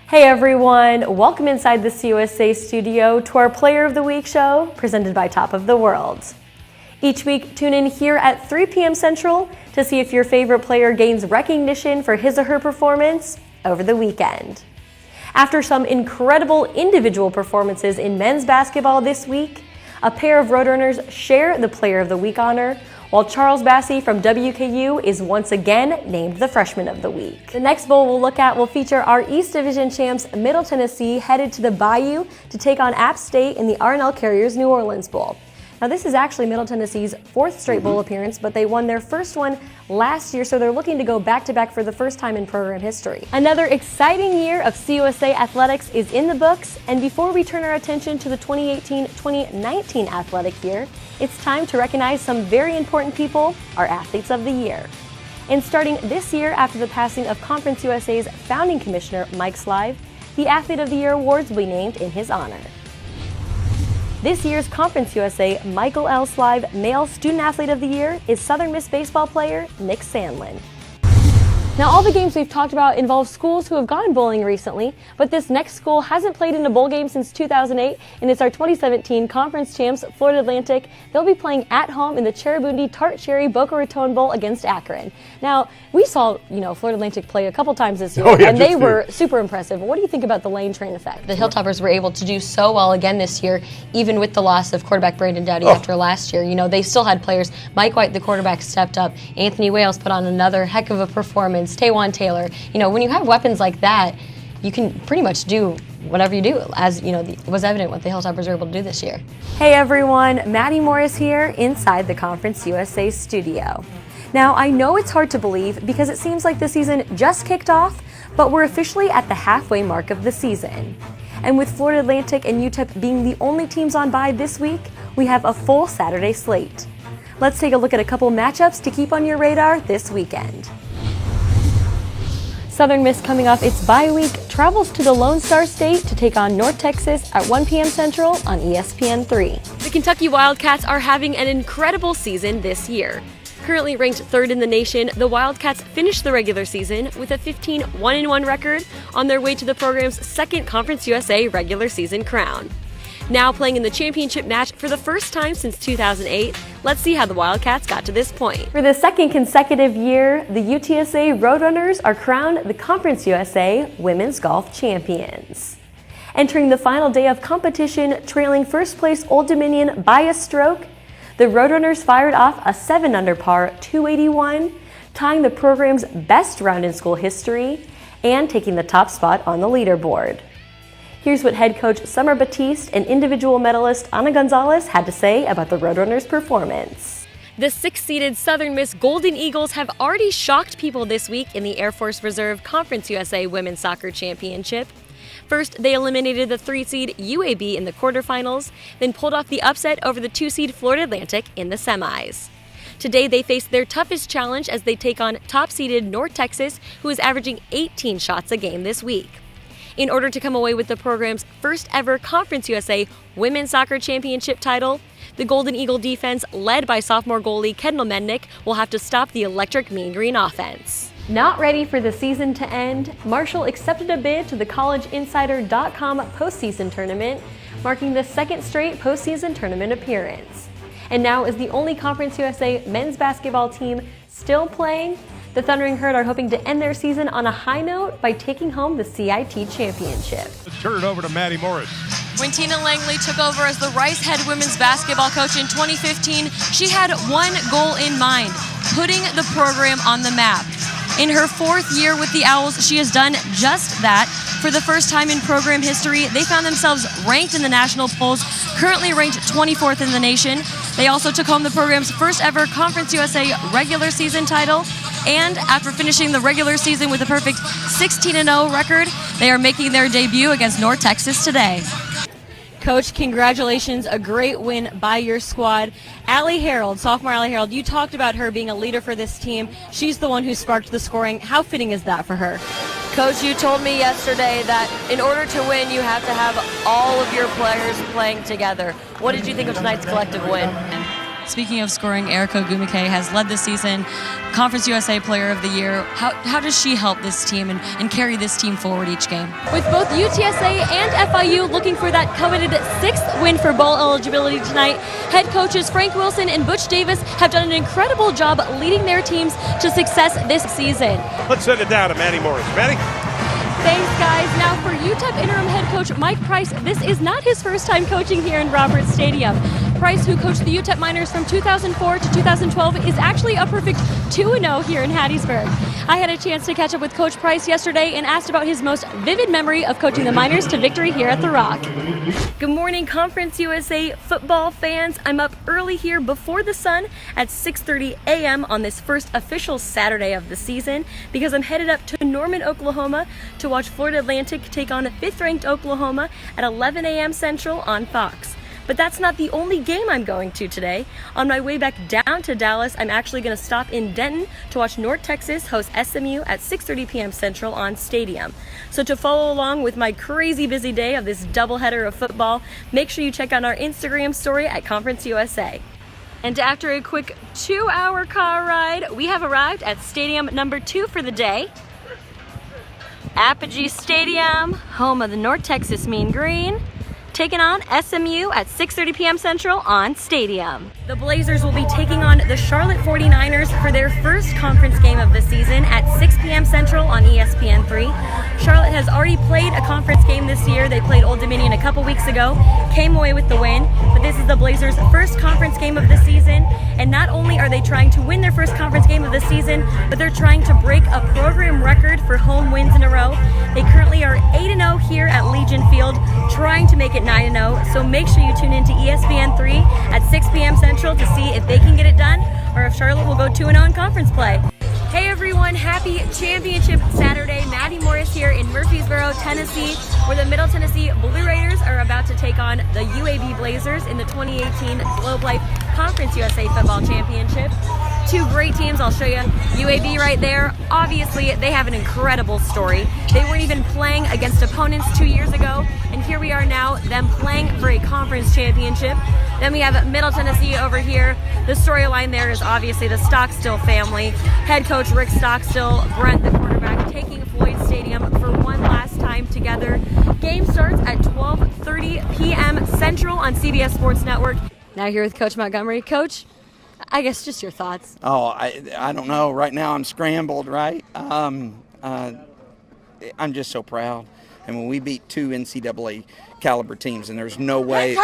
Hey everyone, welcome inside the CUSA studio to our Player of the Week show presented by Top of the World. Each week, tune in here at 3 p.m. Central to see if your favorite player gains recognition for his or her performance over the weekend. After some incredible individual performances in men's basketball this week, a pair of Roadrunners share the Player of the Week honor, while Charles Bassey from WKU is once again named the Freshman of the Week. The next bowl we'll look at will feature our East Division champs Middle Tennessee headed to the Bayou to take on App State in the R&L Carriers New Orleans Bowl. Now this is actually Middle Tennessee's fourth straight bowl appearance, but they won their first one last year, so they're looking to go back-to-back for the first time in program history. Another exciting year of CUSA athletics is in the books, and before we turn our attention to the 2018-2019 athletic year, it's time to recognize some very important people, our Athletes of the Year. And starting this year after the passing of Conference USA's founding commissioner, Mike Slive, the Athlete of the Year awards will be named in his honor. This year's Conference USA Michael L. Slive Male Student Athlete of the Year is Southern Miss baseball player Nick Sandlin. Now, all the games we've talked about involve schools who have gone bowling recently, but this next school hasn't played in a bowl game since 2008, and it's our 2017 conference champs, Florida Atlantic. They'll be playing at home in the Cheribundi Tart Cherry Boca Raton Bowl against Akron. Now, we saw, Florida Atlantic play a couple times this year, and they were super impressive. What do you think about the lane train effect? The Hilltoppers were able to do so well again this year, even with the loss of quarterback Brandon Dowdy after last year. They still had players. Mike White, the quarterback, stepped up. Anthony Wales put on another heck of a performance. Taywon Taylor. When you have weapons like that, you can pretty much do whatever you do, as was evident what the Hilltoppers were able to do this year. Hey everyone, Madi Morris here inside the Conference USA studio. Now, I know it's hard to believe because it seems like the season just kicked off, but we're officially at the halfway mark of the season. And with Florida Atlantic and UTEP being the only teams on bye this week, we have a full Saturday slate. Let's take a look at a couple matchups to keep on your radar this weekend. Southern Miss, coming off its bye week, travels to the Lone Star State to take on North Texas at 1 p.m. Central on ESPN3. The Kentucky Wildcats are having an incredible season this year. Currently ranked third in the nation, the Wildcats finished the regular season with a 15-1-1 record on their way to the program's second Conference USA regular season crown. Now playing in the championship match for the first time since 2008, let's see how the Wildcats got to this point. For the second consecutive year, the UTSA Roadrunners are crowned the Conference USA Women's Golf Champions. Entering the final day of competition, trailing first place Old Dominion by a stroke, the Roadrunners fired off a 7-under par 281, tying the program's best round in school history and taking the top spot on the leaderboard. Here's what head coach Summer Batiste and individual medalist Ana Gonzalez had to say about the Roadrunners' performance. The 6-seeded Southern Miss Golden Eagles have already shocked people this week in the Air Force Reserve Conference USA Women's Soccer Championship. First, they eliminated the 3-seed UAB in the quarterfinals, then pulled off the upset over the 2-seed Florida Atlantic in the semis. Today, they face their toughest challenge as they take on top-seeded North Texas, who is averaging 18 shots a game this week. In order to come away with the program's first ever Conference USA Women's Soccer Championship title, the Golden Eagle defense, led by sophomore goalie Kendall Mendick, will have to stop the electric Mean Green offense. Not ready for the season to end, Marshall accepted a bid to the CollegeInsider.com postseason tournament, marking the second straight postseason tournament appearance. And now, as the only Conference USA men's basketball team still playing, the Thundering Herd are hoping to end their season on a high note by taking home the CIT championship. Let's turn it over to Madi Morris. When Tina Langley took over as the Rice head women's basketball coach in 2015, she had one goal in mind: putting the program on the map. In her fourth year with the Owls, she has done just that. For the first time in program history, they found themselves ranked in the national polls, currently ranked 24th in the nation. They also took home the program's first ever Conference USA regular season title. And after finishing the regular season with a perfect 16-0 record, they are making their debut against North Texas today. Coach, congratulations, a great win by your squad. Allie Harold, sophomore Allie Harold, you talked about her being a leader for this team. She's the one who sparked the scoring. How fitting is that for her? Coach, you told me yesterday that in order to win, you have to have all of your players playing together. What did you think of tonight's collective win? Speaking of scoring, Erica Gumike has led the season, Conference USA Player of the Year. How does she help this team and carry this team forward each game? With both UTSA and FIU looking for that coveted 6th win for bowl eligibility tonight, head coaches Frank Wilson and Butch Davis have done an incredible job leading their teams to success this season. Let's send it down to Maddie Morris. Maddie? Thanks, guys. Now for UTEP interim head coach Mike Price, this is not his first time coaching here in Roberts Stadium. Price, who coached the UTEP Miners from 2004 to 2012, is actually a perfect 2-0 here in Hattiesburg. I had a chance to catch up with Coach Price yesterday and asked about his most vivid memory of coaching the Miners to victory here at The Rock. Good morning, Conference USA football fans. I'm up early here before the sun at 6:30 a.m. on this first official Saturday of the season because I'm headed up to Norman, Oklahoma to watch Florida Atlantic take on 5th-ranked Oklahoma at 11 a.m. Central on Fox. But that's not the only game I'm going to today. On my way back down to Dallas, I'm actually going to stop in Denton to watch North Texas host SMU at 6:30 p.m. Central on Stadium. So to follow along with my crazy busy day of this doubleheader of football, make sure you check out our Instagram story at Conference USA. And after a quick 2-hour car ride, we have arrived at Stadium number 2 for the day. Apogee Stadium, home of the North Texas Mean Green, taking on SMU at 6:30 p.m. Central on Stadium. The Blazers will be taking on the Charlotte 49ers for their first conference game of the season at 6 p.m. Central on ESPN3. Charlotte has already played a conference game this year. They played Old Dominion a couple weeks ago, came away with the win, but this is the Blazers' first conference game of the season, and not only are they trying to win their first conference game of the season, but they're trying to break a program record for home wins in a row. They currently are 8-0 here at Legion Field, trying to make it 9-0, so make sure you tune into ESPN3 at 6 p.m. Central to see if they can get it done or if Charlotte will go 2-0 in conference play. Hey everyone, happy Championship Saturday. Maddie Morris here in Murfreesboro, Tennessee, where the Middle Tennessee Blue Raiders are about to take on the UAB Blazers in the 2018 Globe Life Conference USA Football Championship. Two great teams, I'll show you. UAB right there, obviously they have an incredible story. They weren't even playing against opponents 2 years ago, and here we are now, them playing for a conference championship. Then we have Middle Tennessee over here. The storyline there is obviously the Stockstill family. Head coach Rick Stockstill, Brent the quarterback, taking Floyd Stadium for one last time together. Game starts at 12:30 p.m. Central on CBS Sports Network. Now here with Coach Montgomery. Coach, I guess just your thoughts. Oh, I don't know. Right now I'm scrambled, right? I'm just so proud. And when we beat 2 NCAA caliber teams, and there's no way.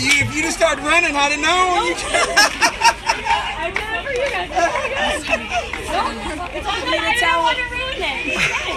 If you just start running, I'd have known. I'm there for you guys. It's all good. I don't want to ruin it.